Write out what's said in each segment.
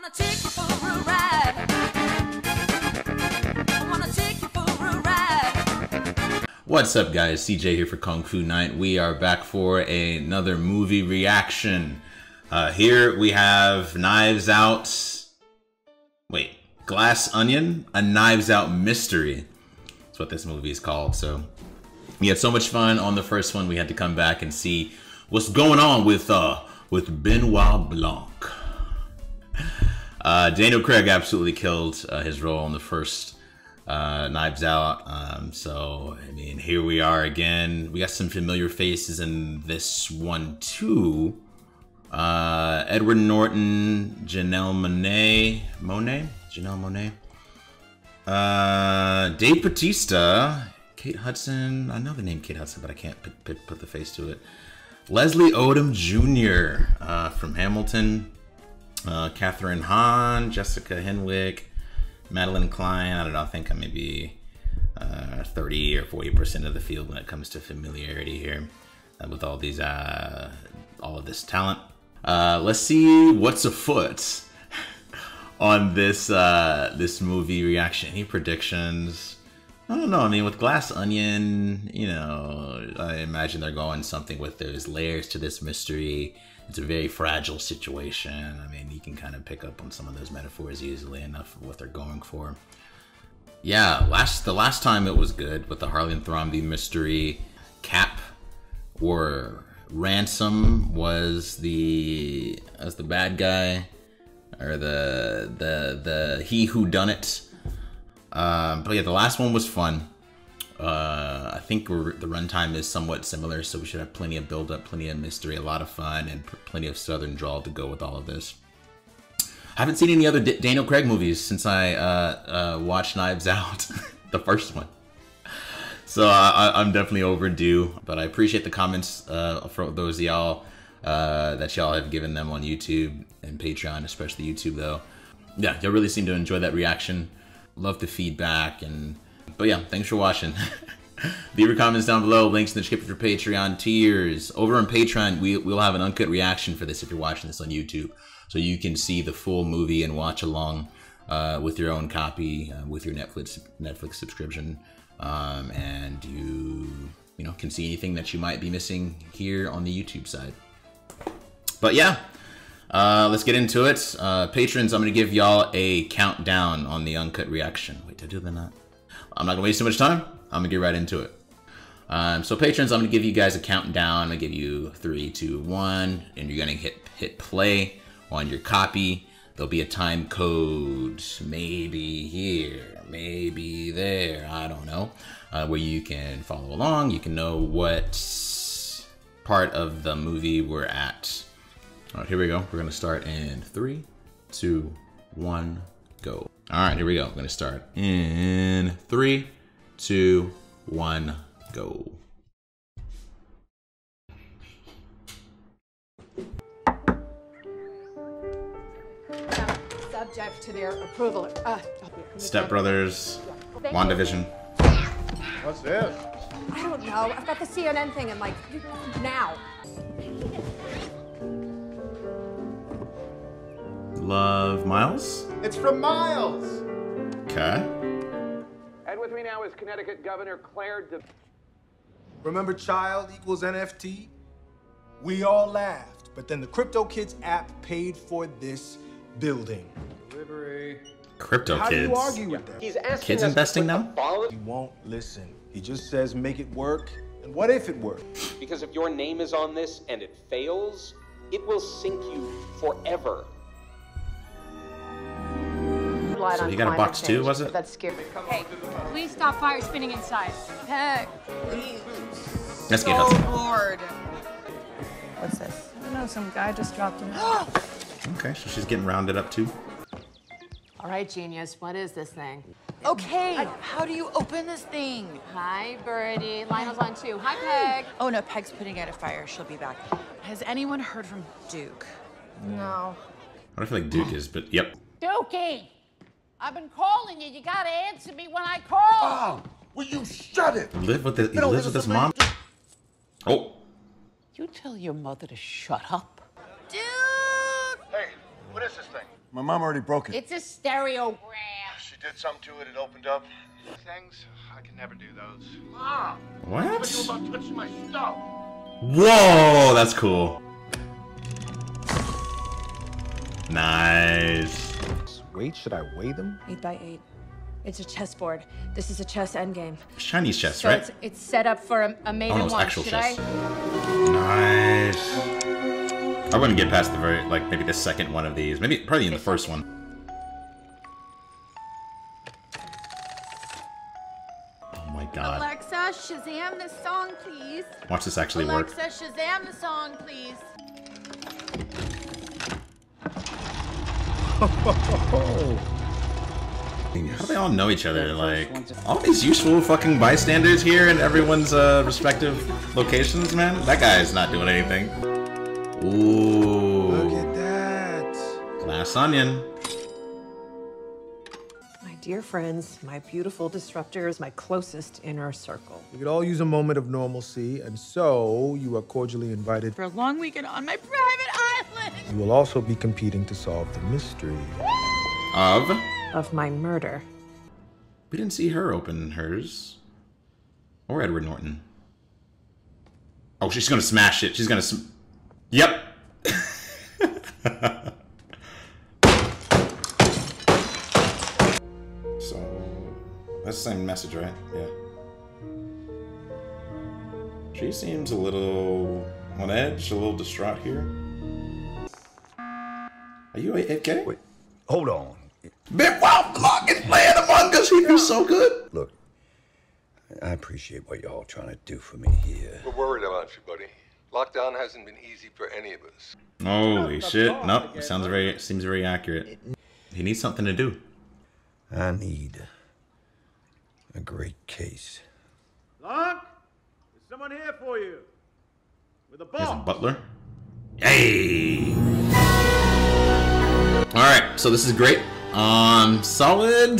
wanna take you for a ride. I wanna take you for a ride. What's up, guys? CJ here for Kung Fu Night. We are back for another movie reaction. Here we have Knives Out. Wait, Glass Onion? A Knives Out Mystery. That's what this movie is called. So we had so much fun on the first one. We had to come back and see what's going on with Benoit Blanc. Daniel Craig absolutely killed his role in the first Knives Out. So, I mean, here we are again. We got some familiar faces in this one, too. Edward Norton, Janelle Monáe, Dave Bautista, Kate Hudson. I know the name Kate Hudson, but I can't put the face to it. Leslie Odom Jr. From Hamilton. Catherine Hahn, Jessica Henwick, Madeline Klein. I don't know, I think I'm maybe 30 or 40% of the field when it comes to familiarity here with all these, all of this talent. Let's see what's afoot on this this movie reaction. Any predictions? I don't know. I mean, with Glass Onion, you know, I imagine they're going something with there's layers to this mystery. It's a very fragile situation. I mean, you can kind of pick up on some of those metaphors easily enough of what they're going for. Yeah, the last time it was good with the Harlan Thrombey mystery. Cap or Ransom was the bad guy, or the he who done it. But yeah, the last one was fun. I think the runtime is somewhat similar, so we should have plenty of build-up, plenty of mystery, a lot of fun, and plenty of Southern drawl to go with all of this. I haven't seen any other Daniel Craig movies since I watched Knives Out, the first one. So I'm definitely overdue, but I appreciate the comments from those of y'all that y'all have given them on YouTube and Patreon, especially YouTube though. Yeah, y'all really seem to enjoy that reaction. Love the feedback, but yeah, thanks for watching. Leave your comments down below, links in the description for Patreon tiers. Over on Patreon, we'll have an uncut reaction for this if you're watching this on YouTube, so you can see the full movie and watch along with your own copy with your Netflix subscription, and you know, can see anything that you might be missing here on the YouTube side. But yeah, let's get into it. Patrons, I'm gonna give y'all a countdown on the uncut reaction. Wait, did I do that not? I'm not gonna waste too much time. I'm gonna get right into it. So patrons, I'm gonna give you guys a countdown. I'm gonna give you 3, 2, 1, and you're gonna hit play on your copy. There'll be a time code, maybe here, maybe there, I don't know, where you can follow along. You can know what part of the movie we're at. All right, here we go. We're gonna start in 3, 2, 1, go. All right, here we go. I'm gonna start in 3, 2, 1, go. Subject to their approval. Step Brothers, WandaVision. What's this? I don't know. I've got the CNN thing and like, now. Love Miles? It's from Miles. Okay. And with me now is Connecticut Governor Claire de... Remember child equals NFT? We all laughed, but then the Crypto Kids app paid for this building. Delivery. Crypto How Kids. do you argue with that? He's asking Kids us investing to put now? a ball- He won't listen. He just says make it work. And what if it worked? Because if your name is on this and it fails, it will sink you forever. So you got a box too, was it? That's scary. Hey, please stop fire spinning inside. Heck, please. Let's get Hudson. Bored. What's this? I don't know, some guy just dropped in. Okay, so she's getting rounded up too. All right, genius. What is this thing? Okay, how do you open this thing? Hi, Birdie. Lionel's on too. Hi, Peg. Oh no, Peg's putting out a fire. She'll be back. Has anyone heard from Duke? No. I don't feel like Duke is, but yep. Dookie, I've been calling you. You gotta answer me when I call. Oh, will you shut it? He lives with his mom. Oh. You tell your mother to shut up. Duke! Hey, what is this thing? My mom already broke it. It's a stereogram. She did something to it, it opened up. Things, I can never do those. Mom! What? What are you about touching my stuff? Whoa, that's cool. Nice. Wait, should I weigh them? 8 by 8. It's a chessboard. This is a chess endgame. It's Chinese chess, So right? it's set up for a mate Oh, no, in it's one. actual Should chess. I? Nice. I wouldn't get past the very, like, maybe the second one of these. Maybe, probably in the first one. Oh my god. Alexa, Shazam this song, please. Watch this actually work. Alexa, Shazam the song, please. How do they all know each other? Like, all these useful fucking bystanders here in everyone's respective locations, man? That guy's not doing anything. Ooh. Look at that. Glass onion. My dear friends, my beautiful disruptors, my closest inner circle. We could all use a moment of normalcy, and so you are cordially invited. For a long weekend on my private island. You will also be competing to solve the mystery. Of my murder. We didn't see her open hers. Or Edward Norton. Oh, she's gonna smash it. She's gonna Yep. So, that's the same message, right? Yeah. She seems a little on edge, a little distraught here. Are you AFK? Wait, hold on. Man, wow, Block is playing Among Us. He feels so good. Look, I appreciate what y'all trying to do for me here. We're worried about you, buddy. Lockdown hasn't been easy for any of us. Holy shit. Nope, seems very accurate. He needs something to do. I need a great case. Blanc, there's someone here for you. With a He's a ball. butler. Yay! Alright, so this is great. Solid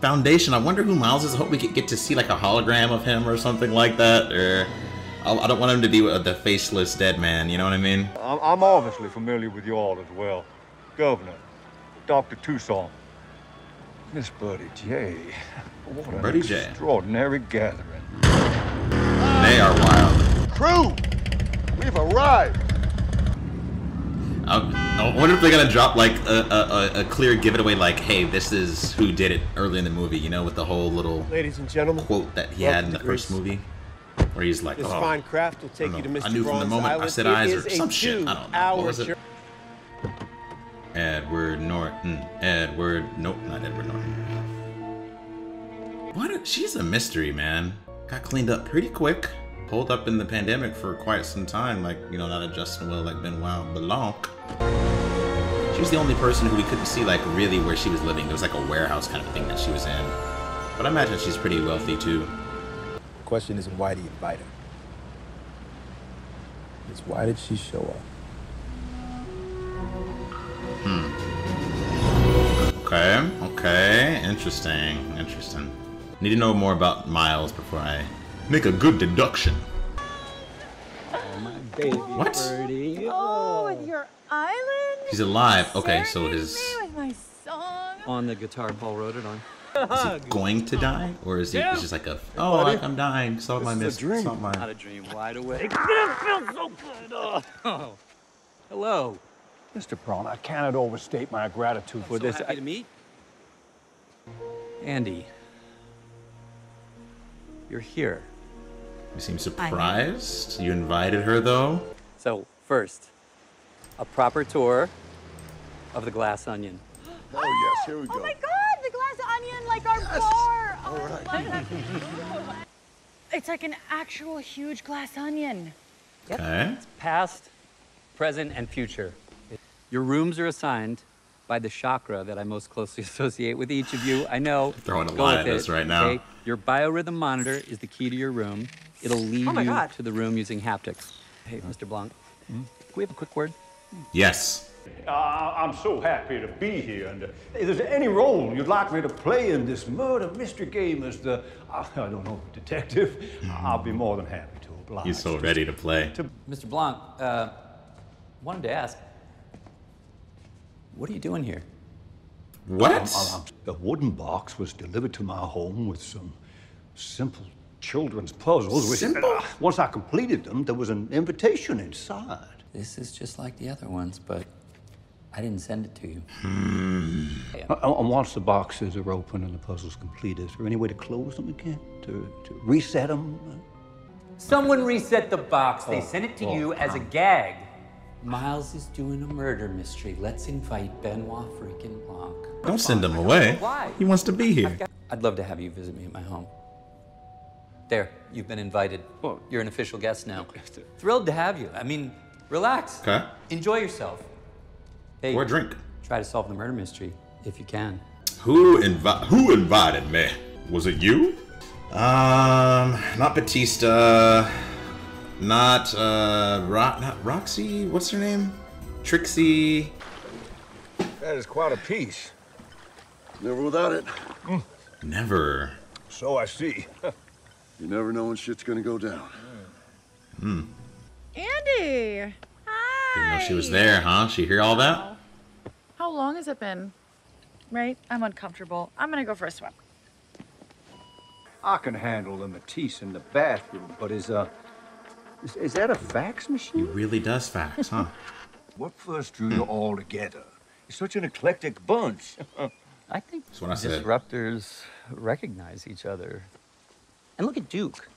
foundation. I wonder who Miles is. I hope we could get to see like a hologram of him or something like that. Or I don't want him to be the faceless dead man, you know what I mean? I'm obviously familiar with you all as well. Governor, Dr. Tucson, Miss Buddy J. What an Buddy J. extraordinary gathering. They are wild. Crew, we've arrived. I wonder if they're gonna drop like a clear give it away, like, hey, this is who did it early in the movie, you know, with the whole little Ladies and gentlemen, quote that he had in the first movie, where he's like, this oh, fine craft will take you to Mr. I knew from the Braun's moment I Island. said It eyes is or a some shit. I don't know. What was it? Edward Norton. Nope, not Edward Norton. What? She's a mystery, man. Got cleaned up pretty quick. Pulled up in the pandemic for quite some time, like, you know, not a Justin Will, like Benoit Blanc. She was the only person who we couldn't see, like, really where she was living. There was like a warehouse kind of thing that she was in. But I imagine she's pretty wealthy too. The question isn't why do you invite her? It's why did she show up? Okay. Interesting. Need to know more about Miles before I make a good deduction. Baby what? birdie. Oh, with your island? He's alive. Okay, so his... With my song? On the guitar Paul wrote it on. Is he going to die? Or is he it's just like a... Oh, I'm dying. Solve my mystery. Not a dream. Wide awake. It feels so good. Oh. Hello. Mr. Braun, I cannot overstate my gratitude for this. Happy to meet. Andy. You're here. You seem surprised. You invited her, though? So, first, a proper tour of the Glass Onion. Oh, yes, here we go. Oh my God, the glass onion, like our bar. Oh, right. it's like an actual huge glass onion. Okay. Past, present, and future. Your rooms are assigned by the chakra that I most closely associate with each of you. I know. Throwing a Go line with at us it, right now. okay? Your biorhythm monitor is the key to your room. It'll lead you to the room using haptics. Hey, Mr. Blanc, can we have a quick word? Yes. I'm so happy to be here. And if there's any role you'd like me to play in this murder mystery game as the, I don't know, detective, I'll be more than happy to oblige. He's so ready to play. Mr. Blanc, wanted to ask, what are you doing here? What? A wooden box was delivered to my home with some simple children's puzzles. Which, Simple? once I completed them, there was an invitation inside. This is just like the other ones, but I didn't send it to you. And once the boxes are open and the puzzle's complete, is there any way to close them again? To reset them? Someone reset the box. They sent it to you as a gag. Miles is doing a murder mystery. Let's invite Benoit freaking Blanc. Don't send him away. Why? He wants to be here. I'd love to have you visit me at my home. There, you've been invited. You're an official guest now. Thrilled to have you. I mean, relax. Okay. Enjoy yourself. Hey, Or a drink. try to solve the murder mystery if you can. Who invited me? Was it you? Not Batista. Not Roxy. What's her name? Trixie. That is quite a piece. Never without it. Never. So I see. You never know when shit's gonna go down. Andy! Hi! Didn't know she was there, huh? She hear all that? How long has it been? Right? I'm uncomfortable. I'm gonna go for a swim. I can handle the Matisse in the bathroom, but is that a fax He machine? really does fax, huh? What first drew you all together? You're such an eclectic bunch. I think That's what I said. disruptors recognize each other. And look at Duke.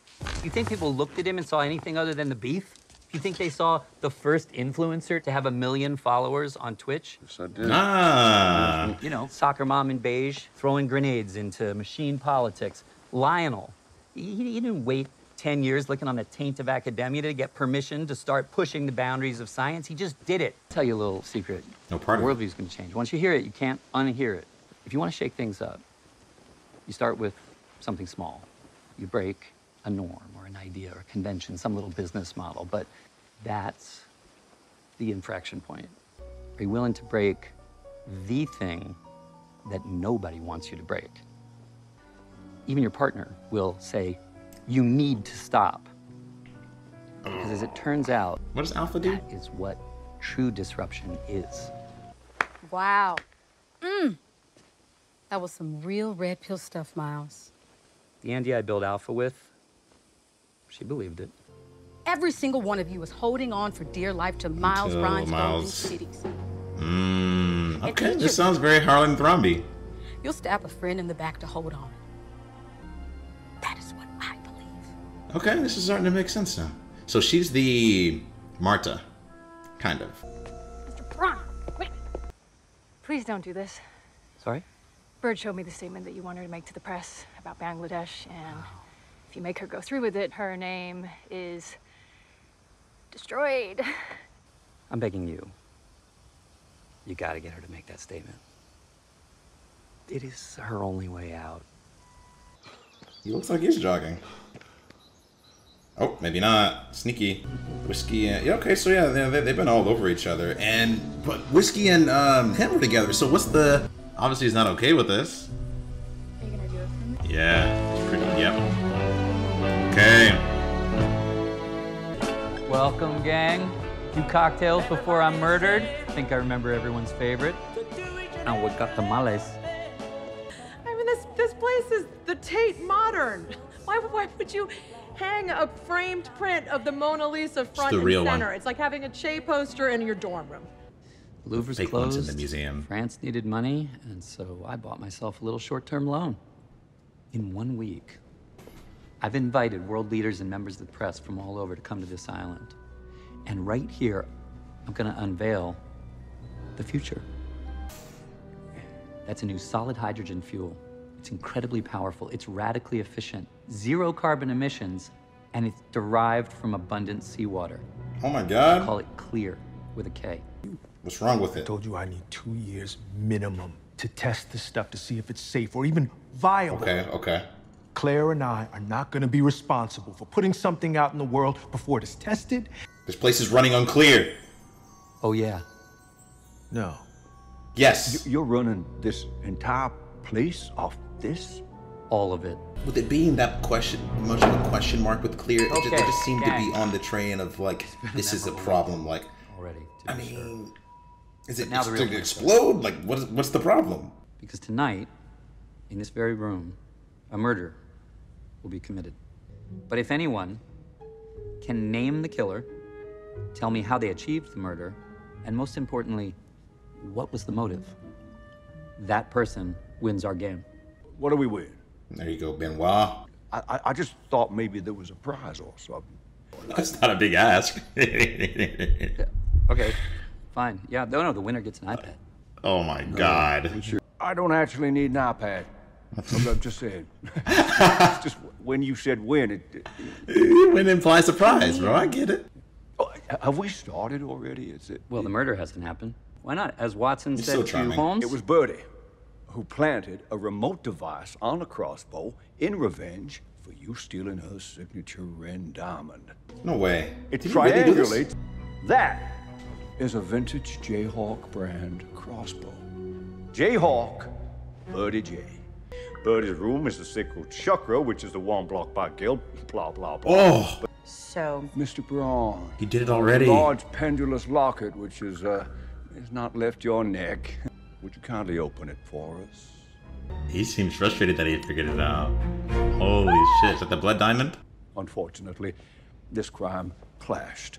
You think people looked at him and saw anything other than the beef? You think they saw the first influencer to have 1 million followers on Twitch? Yes, I did. Ah. You know, soccer mom in beige, throwing grenades into machine politics. Lionel, he didn't wait 10 years looking on the taint of academia to get permission to start pushing the boundaries of science. He just did it. I'll tell you a little secret. No part The of it. worldview's gonna change. Once you hear it, you can't unhear it. If you want to shake things up, you start with something small. You break a norm or an idea or a convention, some little business model, but that's the infraction point. Are you willing to break the thing that nobody wants you to break? Even your partner will say, you need to stop. Because as it turns out, What does Alpha do? that is what true disruption is. Wow. That was some real red pill stuff, Miles. The Andy I built Alpha with, she believed it. Every single one of you is holding on for dear life to Miles Until Rhinestone's Miles- cities. Okay, this sounds very Harlan Thromby. You'll stab a friend in the back to hold on. That is what I believe. Okay, this is starting to make sense now. So she's the Marta, kind of. Mr. Braun, wait. Please don't do this. Sorry? Bird showed me the statement that you want her to make to the press about Bangladesh, and if you make her go through with it, her name is destroyed. I'm begging you. You gotta get her to make that statement. It is her only way out. He looks like he's jogging. Oh, maybe not. Sneaky. Whiskey and... Yeah, okay, so yeah, they've been all over each other. But Whiskey and him were together, so what's the... Obviously he's not okay with this. Are you gonna do it for me? Yeah, it's pretty... Yep. Okay. Welcome, gang. 2 cocktails before I'm murdered. I think I remember everyone's favorite. And we got tamales. I mean, this place is the Tate Modern. Why would you hang a framed print of the Mona Lisa front the and real center? one. It's like having a Che poster in your dorm room. Louvre's Fake ones closed. in the museum. France needed money, and so I bought myself a little short-term loan. In 1 week, I've invited world leaders and members of the press from all over to come to this island. And right here, I'm gonna unveil the future. That's a new solid hydrogen fuel. It's incredibly powerful. It's radically efficient. 0 carbon emissions, and it's derived from abundant seawater. Oh my God. Call it Clear with a K. What's wrong with I it? told you I need 2 years minimum to test this stuff to see if it's safe or even viable. Okay. Claire and I are not going to be responsible for putting something out in the world before it is tested. This place is running unclear. Oh, yeah. No. Yes. You're running this entire place off this? All of it. With it being that much of a question mark with Clear, they just seem to gang. be on the train of like, this is a problem. Like, Already. I mean, is it Now the real to explode? Like, what's the problem? Because tonight, in this very room, a murder will be committed. But if anyone can name the killer, tell me how they achieved the murder, and most importantly, what was the motive, that person wins our game. What do we win? There you go, Benoit. I just thought maybe there was a prize or something. That's not a big ask. Okay, fine. Yeah, no, the winner gets an iPad. Oh my God. I don't actually need an iPad. I'm just saying. It's just when you said win, Win implies surprise, bro. I get it. Oh, have we started already? Well, the murder hasn't happened. Why not? As Watson You're said so to charming. Holmes. It was Birdie who planted a remote device on a crossbow in revenge for you stealing her signature Ren diamond. No way. It Did he really do this? triangulates. That is a vintage Jayhawk brand crossbow. Jayhawk, Birdie J. Birdie's room is the sacred chakra, which is the one block by guild, blah, blah, blah. Oh. So, Mr. Braun. He did it already. A large pendulous locket, which is not left your neck. Would you kindly open it for us? He seems frustrated that he figured it out. Holy shit. Is that the blood diamond? Unfortunately, this crime clashed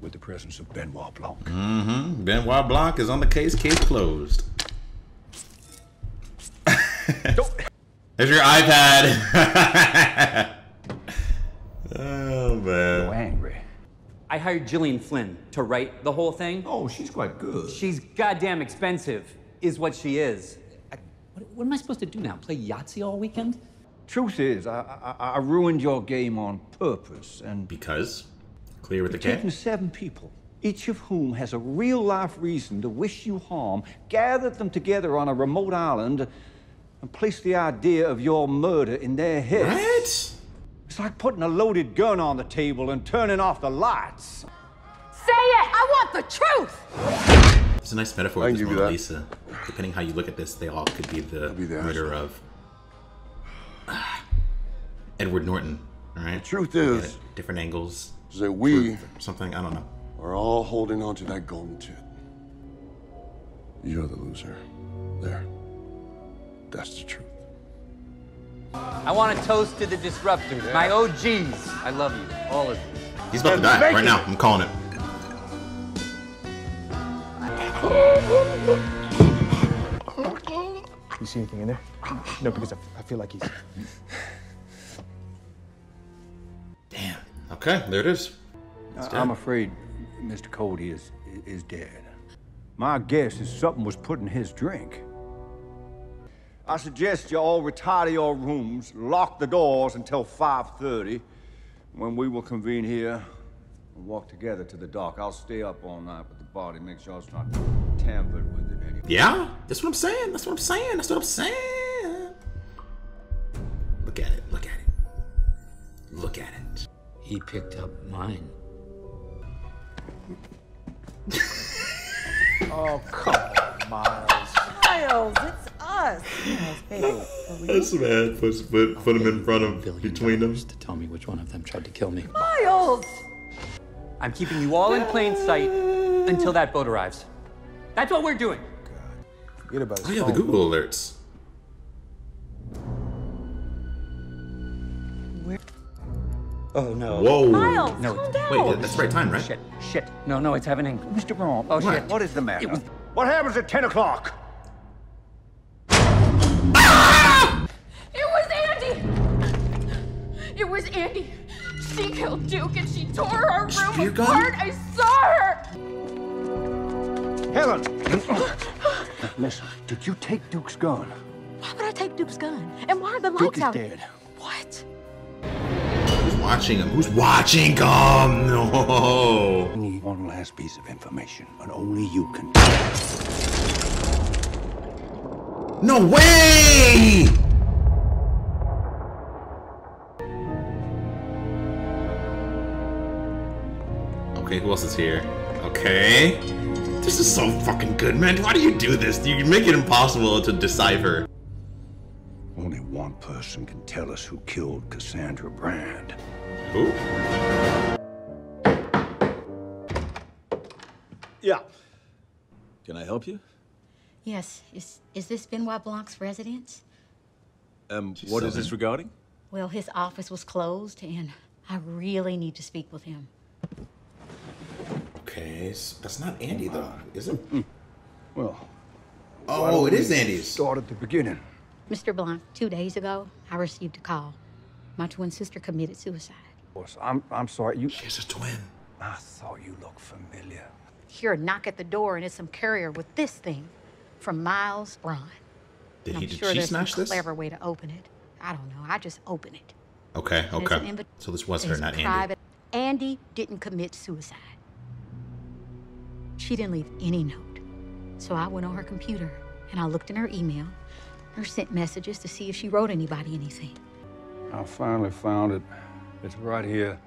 with the presence of Benoit Blanc. Mm-hmm. Benoit Blanc is on the case. Case closed. There's your iPad. Oh, man. So angry. I hired Gillian Flynn to write the whole thing. Oh, she's quite good. She's goddamn expensive, is what she is. What am I supposed to do now? Play Yahtzee all weekend? Truth is, I ruined your game on purpose, and because? Clear with the taking K? 7 people, each of whom has a real-life reason to wish you harm, gathered them together on a remote island, and placed the idea of your murder in their heads. What? It's like putting a loaded gun on the table and turning off the lights. Say it! I want the truth! It's a nice metaphor with Mona Lisa. Depending how you look at this, they all could be the murder of Edward Norton. All right. The truth is, different angles. that we something I don't know. are all holding on to that golden tip. You're the loser. There. That's the truth. I want to toast to the disruptors, my OGs. I love you, all of you. He's about to die right now. I'm calling it. You see anything in there? No, because I feel like he's... Damn. Okay, there it is. I'm afraid Mr. Cody is dead. My guess is something was put in his drink. I suggest you all retire to your rooms, lock the doors until 5:30, when we will convene here and walk together to the dock. I'll stay up all night with the body, make sure it's not tampered with in any way. Yeah, that's what I'm saying. That's what I'm saying. That's what I'm saying. Look at it. Look at it. Look at it. He picked up mine. Oh, come on, Miles. Miles, it's us. This man put him in front of, between them. To tell me which one of them tried to kill me. Miles! I'm keeping you all in plain sight until that boat arrives. That's what we're doing. Forget about his Oh yeah, the Google alerts. Oh no. Whoa. Miles, No, calm down. Wait, that's the right time, right? Shit. No, it's happening. Mr. Braun, Oh, shit. what is the matter? What happens at 10 o'clock? It was Andy! It was Andy. She killed Duke and she tore our room Spear gun? apart. I saw her! Helen! Listen, did you take Duke's gun? Why would I take Duke's gun? And why are the Duke lights is out? dead. What? Who's watching him? Who's watching him? No. I need one last piece of information, and only you can. No way! Okay, who else is here? Okay. This is so fucking good, man. Why do you do this? You make it impossible to decipher. Only one person can tell us who killed Cassandra Brand. Who? Yeah. Can I help you? Yes. Is this Benoit Blanc's residence? What is this regarding? Well, his office was closed, and I really need to speak with him. Okay, so that's not Andy though, is it? Well. Oh, it is Andy's. Start at the beginning. Mr. Blanc, 2 days ago, I received a call. My twin sister committed suicide. I'm sorry. You. She's a twin. I thought you looked familiar. Hear a knock at the door, and it's some courier with this thing from Miles Braun. Did I'm he? Did sure she there's snatch some this? clever way to open it. I don't know. I just open it. Okay. And it's an Okay. invi- So this was her, it's not Andy. private. Andy didn't commit suicide. She didn't leave any note. So I went on her computer and I looked in her email or sent messages to see if she wrote anybody anything. I finally found it. It's right here.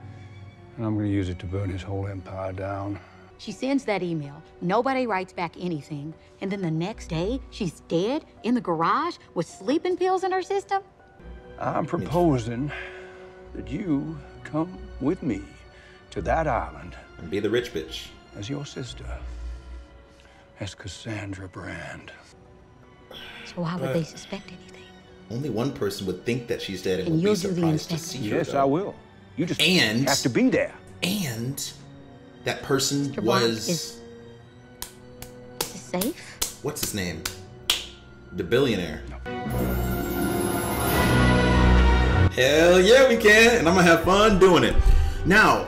And I'm gonna use it to burn his whole empire down. She sends that email. Nobody writes back anything. And then the next day, she's dead in the garage with sleeping pills in her system? I'm proposing that you come with me to that island. And be the rich bitch. As your sister. As Cassandra Brand. So why would they suspect anything? Only one person would think that she's dead and And would be you'll do the surprised to inspection. see her. Yes, though. I will. You just And have to be there. And that person Mr. Blanc, was is this safe? what's his name? The billionaire. Hell yeah, we can, and I'm gonna have fun doing it. Now,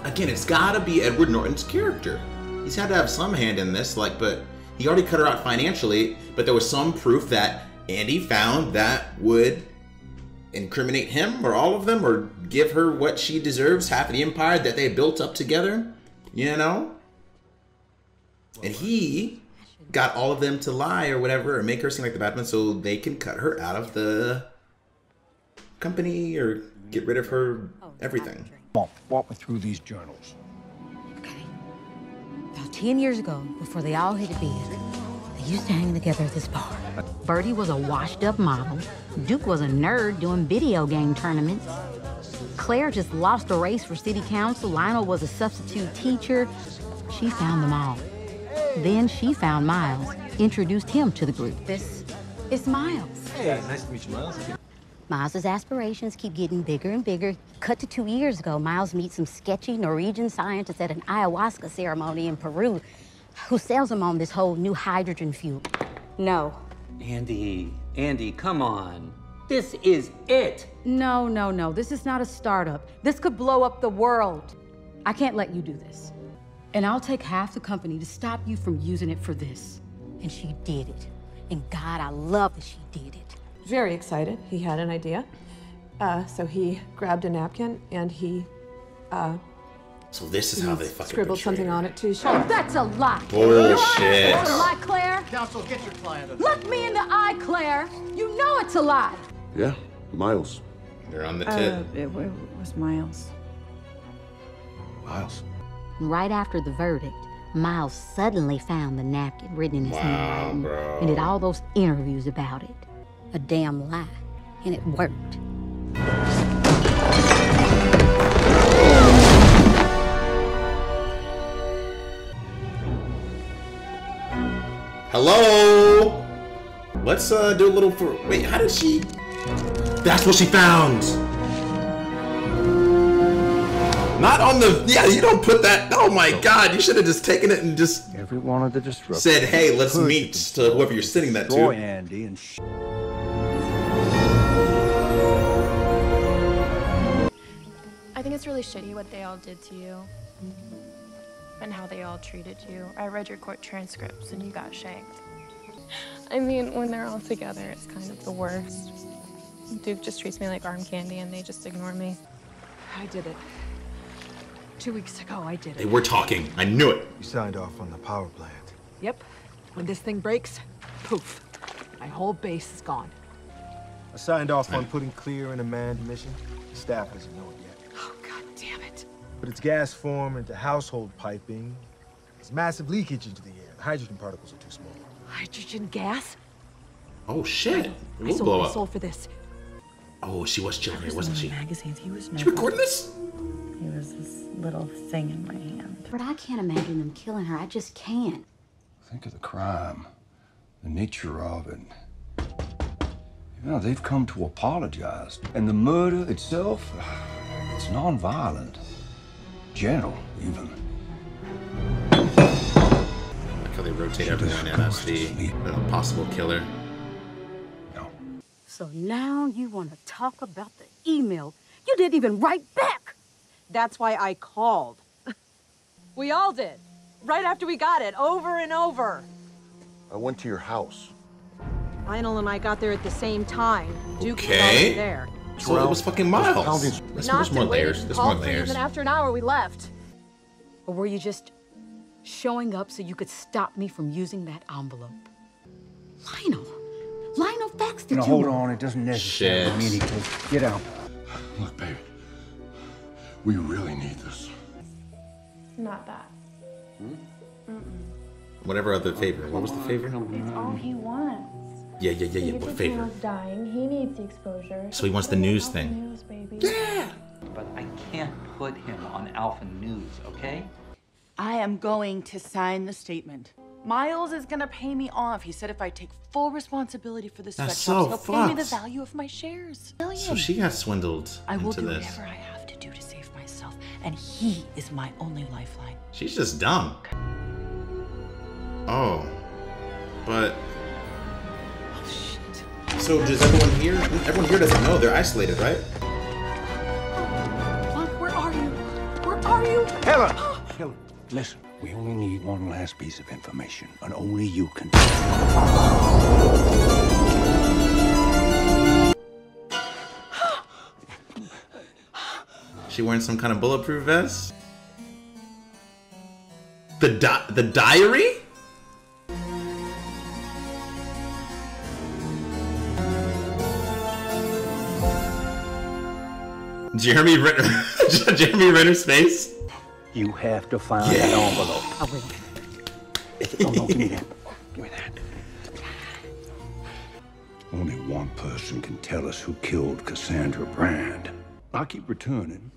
again, it's gotta be Edward Norton's character. He's had to have some hand in this, but he already cut her out financially, but there was some proof that Andy found that would incriminate him or all of them or give her what she deserves, half of the empire that they built up together, you know? And he got all of them to lie or whatever or make her seem like the bad one so they can cut her out of the company or get rid of her everything. Walk me through these journals. About 10 years ago, before they all hit it big, they used to hang together at this bar. Bertie was a washed-up model. Duke was a nerd doing video game tournaments. Claire just lost a race for city council. Lionel was a substitute teacher. She found them all. Then she found Miles, introduced him to the group. This is Miles. Hey, nice to meet you, Miles. Miles's aspirations keep getting bigger and bigger. Cut to 2 years ago, Miles meets some sketchy Norwegian scientist at an ayahuasca ceremony in Peru who sells him on this whole new hydrogen fuel. No. Andy, come on. This is it. No. This is not a startup. This could blow up the world. I can't let you do this. And I'll take half the company to stop you from using it for this. And she did it. And God, I love that she did it. Very excited. He had an idea. So he grabbed a napkin and he So this is how they fucking scribbled portray something her. on it to show. That's a lie. Bullshit. That's a lie, Claire. Counsel, get your client. Look me in the eye, Claire. You know it's a lie. Yeah, Miles. They're on the tip. It was Miles. Miles. Right after the verdict, Miles suddenly found the napkin written in his handwriting and did all those interviews about it. A damn lie. And it worked. Hello? Let's do a little for. Wait, how did she? That's what she found. Not on the. Yeah, you don't put that. Oh my God! You should have just taken it and just Every one of the disruptors. said, "Hey, let's meet to whoever you're sending that Destroy to." Andy and I think it's really shitty what they all did to you and how they all treated you. I read your court transcripts and you got shanked. I mean, when they're all together, it's kind of the worst. Duke just treats me like arm candy and they just ignore me. I did it. 2 weeks ago, I did They it. were talking. I knew it. You signed off on the power plant. Yep. When this thing breaks, poof. My whole base is gone. I signed off on putting clear in a manned mission. The staff doesn't know it yet. Oh, God damn it. But it's gas form into household piping. There's massive leakage into the air. The hydrogen particles are too small. Hydrogen gas? Oh shit! It I will sold blow my up. soul for this. Oh, she was chilling here, wasn't she? Magazines. He was She recording this? He was this little thing in my hand. But I can't imagine them killing her. I just can't. think of the crime the nature of it. You know, they've come to apologize. And the murder itself, it's non-violent. Gentle, even. Like how they rotate everyone in as the possible killer. So now you want to talk about the email. You didn't even write back. That's why I called. We all did. Right after we got it, over and over. I went to your house. Lionel and I got there at the same time. Duke was Okay. already there. So it was fucking Miles. There's more layers. There's more layers. And after an hour, we left. Or were you just showing up so you could stop me from using that envelope? Lionel faxed it Now, to hold him. on. It doesn't necessarily mean he could. Get out. Look, baby. We really need this. Not that. Whatever other favor. What was the favor? It's all he wants. Yeah. He What gets favor? Miles dying. He needs the exposure. So he wants the news Alpha thing. News, baby. Yeah! But I can't put him on Alpha News, okay? I am going to sign the statement. Miles is gonna pay me off. He said if I take full responsibility for the That's sweatshops, so he'll pay me the fucked. value of my shares. So she got swindled I will into do this. whatever I have to do to save myself, and he is my only lifeline. She's just dumb. Oh. But. So does everyone here? Everyone here doesn't know. They're isolated, right? Mike, where are you? Where are you? Helen! Helen, listen. We only need one last piece of information, and only you can. She wearing some kind of bulletproof vest? The diary? Jeremy Renner's face? You have to find that envelope. I will. No, give me that. Give me that. Only one person can tell us who killed Cassandra Brand. I keep returning,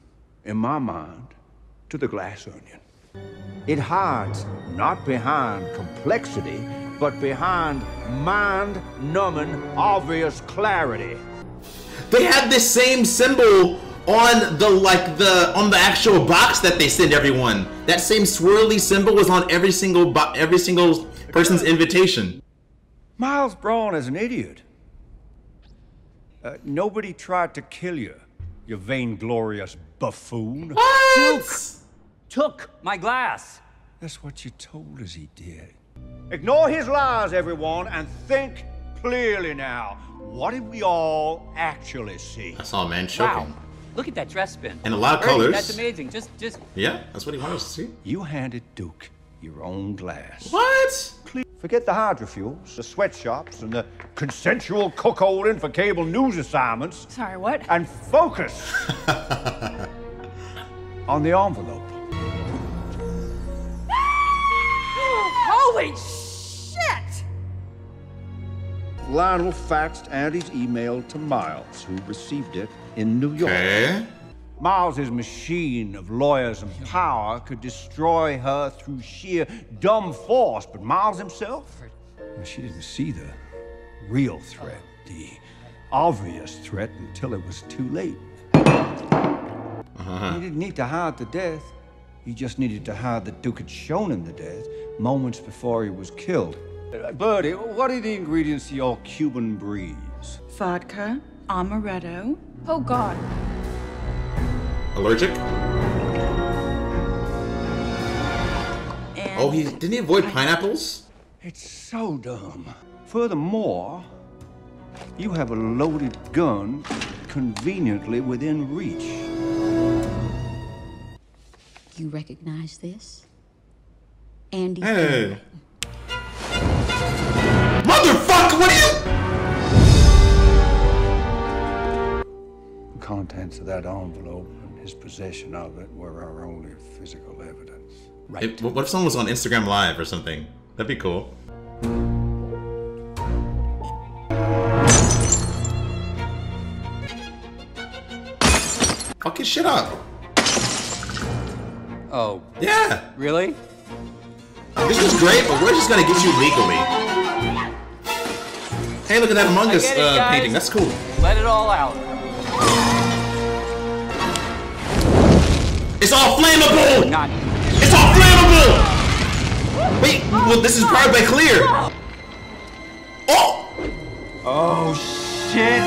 in my mind, to the glass onion. It hides not behind complexity, but behind mind-numbing, obvious clarity. They had this same symbol on the actual box that they send everyone. That same swirly symbol was on every single person's invitation. Miles Braun is an idiot. Nobody tried to kill you, you vainglorious buffoon. What? Took my glass. That's what you told us he did. Ignore his lies, everyone, and think clearly now. What did we all actually see? I saw a man choking. Wow. Look at that dress spin. And a lot of Bertie, colors. That's amazing. Just. Yeah, that's what he wanted us to see. You handed Duke your own glass. What? Forget the hydrofuels, the sweatshops, and the consensual cuckolding for cable news assignments. Sorry, what? And focus on the envelope. Holy shit! Lionel faxed Andy's email to Miles, who received it in New York. Okay. Miles's machine of lawyers and power could destroy her through sheer dumb force, but Miles himself? Well, she didn't see the real threat, the obvious threat, until it was too late. He didn't need to hide the death. He just needed to hide that Duke had shown him the death moments before he was killed. Bertie, what are the ingredients to your Cuban breeze? Vodka, amaretto. Oh, God. Allergic? Oh, didn't he avoid pineapples? It's so dumb. Furthermore, you have a loaded gun conveniently within reach. You recognize this? Andy. Hey. Motherfucker, what are you? The contents of that envelope and his possession of it were our only physical evidence. What if someone was on Instagram Live or something? That'd be cool. Fuck his shit up. Oh. Yeah. Really? This is great, but we're just gonna get you legally. Hey, look at that Among I Us get it, guys. painting. That's cool. Let it all out. It's all flammable! Not. It's all flammable! Wait, well, this is powered by Clear. Oh! Oh, shit!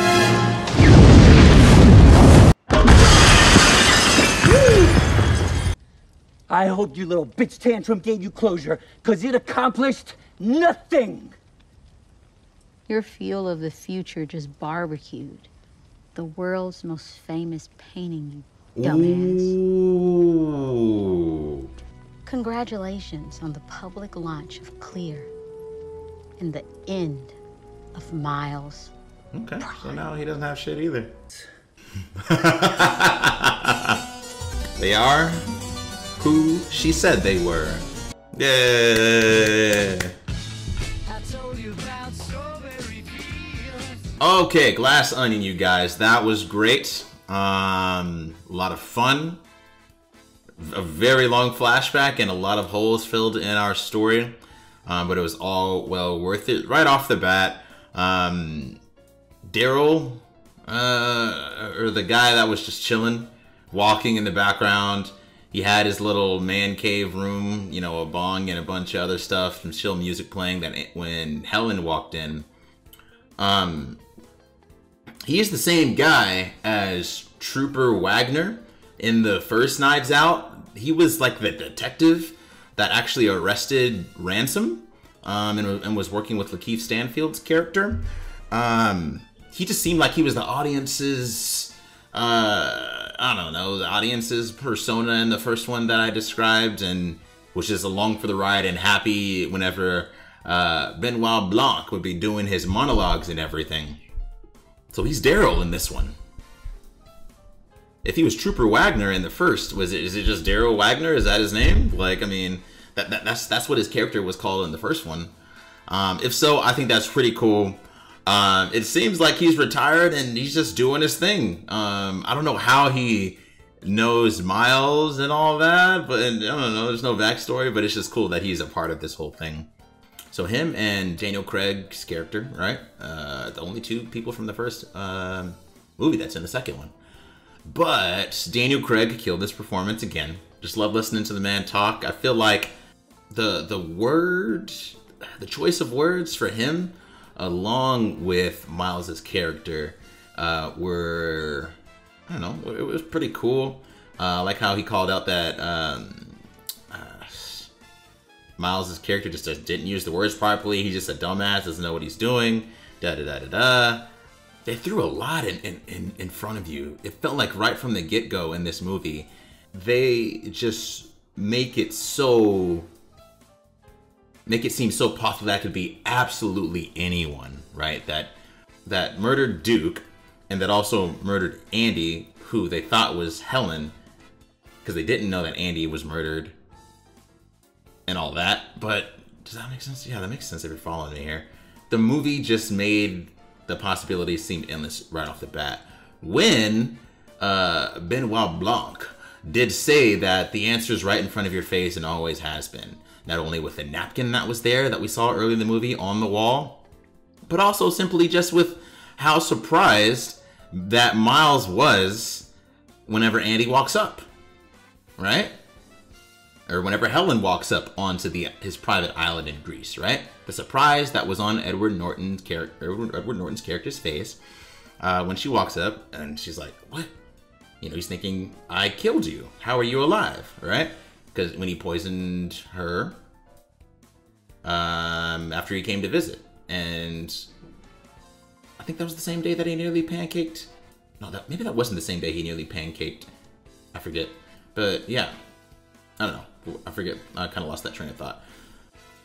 I hope your little bitch tantrum gave you closure, because it accomplished nothing. Your feel of the future just barbecued. The world's most famous painting, you dumbass. Ooh. Congratulations on the public launch of Clear and the end of Miles. Okay, so now he doesn't have shit either. They are who she said they were. Yeah. Okay, Glass Onion, you guys. That was great. A lot of fun. A very long flashback and a lot of holes filled in our story. But it was all well worth it. Right off the bat, Daryl, or the guy that was just chilling, walking in the background. He had his little man cave room, you know, a bong and a bunch of other stuff, some chill music playing. That when Helen walked in, he is the same guy as Trooper Wagner in the first Knives Out. He was like the detective that actually arrested Ransom, and was working with Lakeith Stanfield's character. He just seemed like he was the audience's, I don't know, the audience's persona in the first one that I described, and was just along for the ride and happy whenever Benoit Blanc would be doing his monologues and everything. So he's Daryl in this one. If he was Trooper Wagner in the first, is it just Daryl Wagner? Is that his name? Like, I mean, that's what his character was called in the first one. If so, I think that's pretty cool. It seems like he's retired and he's just doing his thing. I don't know how he knows Miles and all that, but I don't know, there's no backstory, but it's just cool that he's a part of this whole thing. So him and Daniel Craig's character, right? The only two people from the first movie that's in the second one. But Daniel Craig killed this performance again. Just love listening to the man talk. I feel like the choice of words for him, along with Miles's character, were, I don't know, it was pretty cool. I like how he called out that Miles's character just didn't use the words properly. He's just a dumbass, doesn't know what he's doing. Da da da da da. They threw a lot in front of you. It felt like right from the get-go in this movie, they just make it seem so possible that could be absolutely anyone, right? That murdered Duke, and that also murdered Andy, who they thought was Helen, because they didn't know that Andy was murdered and all that. But does that make sense? Yeah, that makes sense if you're following me here. The movie just made the possibilities seem endless right off the bat. When Benoit Blanc did say that the answer is right in front of your face and always has been. Not only with the napkin that was there that we saw early in the movie on the wall, but also simply just with how surprised that Miles was whenever Andy walks up, right? Or whenever Helen walks up onto his private island in Greece, right? The surprise that was on Edward Norton's character's face when she walks up and she's like, "What?" You know, he's thinking, "I killed you. How are you alive?" Right? Because when he poisoned her after he came to visit, and I think that was the same day that he nearly pancaked. No, maybe that wasn't the same day he nearly pancaked. I forget, but yeah, I don't know. I forget. I kind of lost that train of thought.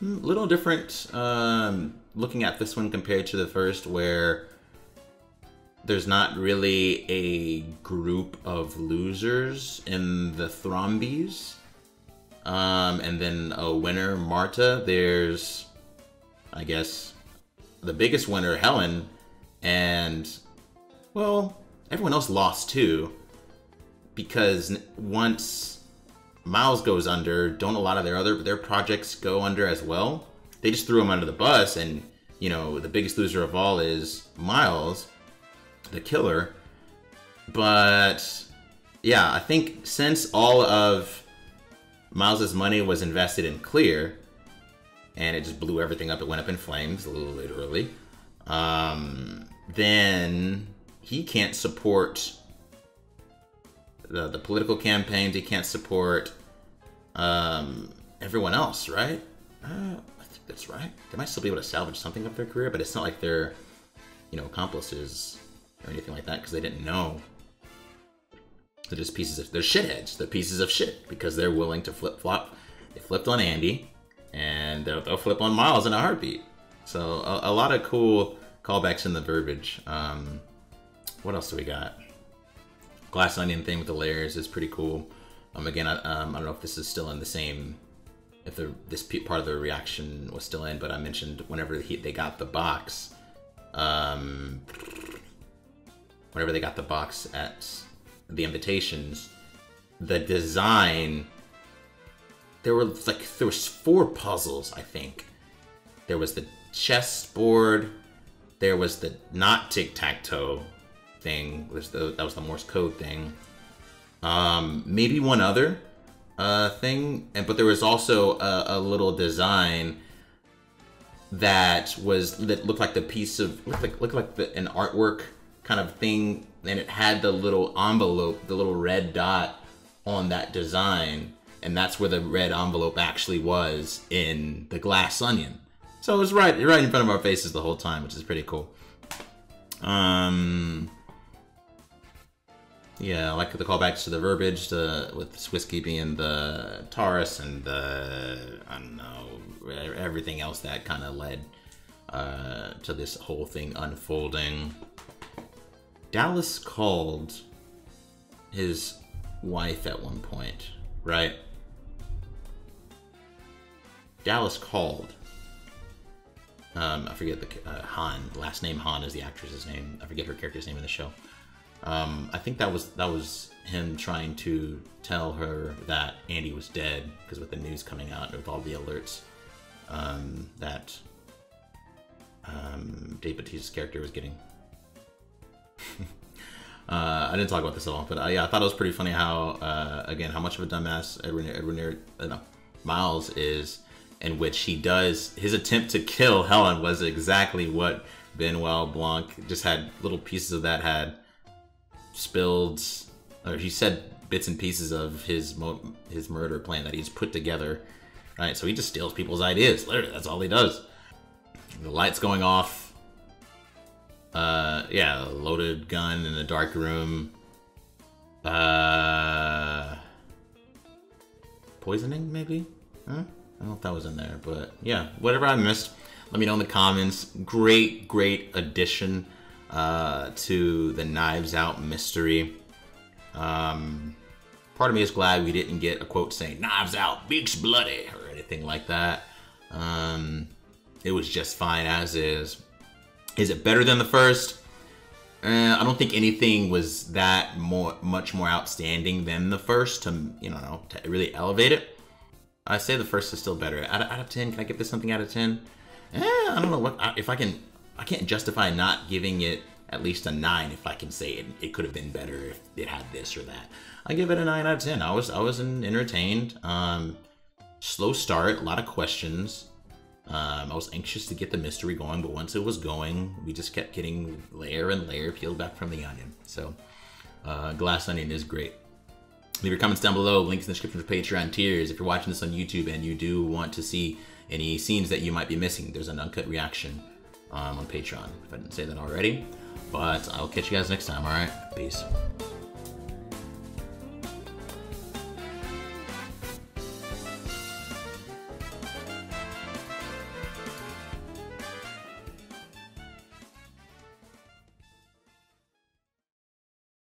Little different looking at this one compared to the first, where there's not really a group of losers in the Thrombies. And then a winner, Marta. There's, I guess, the biggest winner, Helen. And, well, everyone else lost too. Because once Miles goes under, don't a lot of their projects go under as well? They just threw him under the bus, and you know, the biggest loser of all is Miles, the killer. But yeah, I think since all of Miles's money was invested in Clear, and it just blew everything up, it went up in flames, literally, then he can't support the political campaigns, he can't support everyone else, right? I think that's right. They might still be able to salvage something of their career, but it's not like they're, you know, accomplices or anything like that, because they didn't know. They're just pieces of, they're shitheads. They're pieces of shit because they're willing to flip-flop. They flipped on Andy, and they'll flip on Miles in a heartbeat. So a lot of cool callbacks in the verbiage. What else do we got? Glass onion thing with the layers is pretty cool. Again, I don't know if this is still in the same, if this part of the reaction was still in, but I mentioned whenever they got the box, whenever they got the box at the invitations, the design, there was 4 puzzles, I think. There was the chessboard, there was the not tic-tac-toe thing, that was the Morse code thing, maybe one other thing, but there was also a little design that looked like the piece of looked like an artwork kind of thing, and it had the little envelope, the little red dot on that design, and that's where the red envelope actually was in the glass onion. So it was right in front of our faces the whole time, which is pretty cool. Yeah, I like the callbacks to the verbiage, with Swisky being the Taurus and the, I don't know, everything else that kind of led to this whole thing unfolding. Dallas called his wife at one point, right? Dallas called. I forget the Han. Last name Han is the actress's name. I forget her character's name in the show. I think that was him trying to tell her that Andy was dead, because with the news coming out, with all the alerts that Dave Bautista's character was getting. I didn't talk about this at all, but yeah, I thought it was pretty funny how, again, how much of a dumbass Miles is, in which he does, his attempt to kill Helen was exactly what Benoit Blanc just had little pieces of that had spilled, or he said bits and pieces of his murder plan that he's put together, right? So he just steals people's ideas, literally, that's all he does. The lights going off. Yeah, a loaded gun in a dark room. Poisoning, maybe? Huh? I don't know if that was in there, but yeah, whatever I missed, let me know in the comments. Great addition to the Knives Out mystery. Part of me is glad we didn't get a quote saying "Knives Out, Big's bloody" or anything like that. It was just fine as is. Is it better than the first? I don't think anything was that much more outstanding than the first to, you know, to really elevate it. I say the first is still better. Out of 10, can I give this something out of 10? I don't know what, if I can't justify not giving it at least a 9 if I can say it could have been better if it had this or that. I give it a 9 out of 10. I was entertained. Slow start, a lot of questions. I was anxious to get the mystery going, but once it was going, we just kept getting layer and layer peeled back from the onion. So, Glass Onion is great. Leave your comments down below, links in the description for Patreon tiers. If you're watching this on YouTube and you do want to see any scenes that you might be missing, there's an uncut reaction on Patreon, if I didn't say that already. But I'll catch you guys next time, alright? Peace.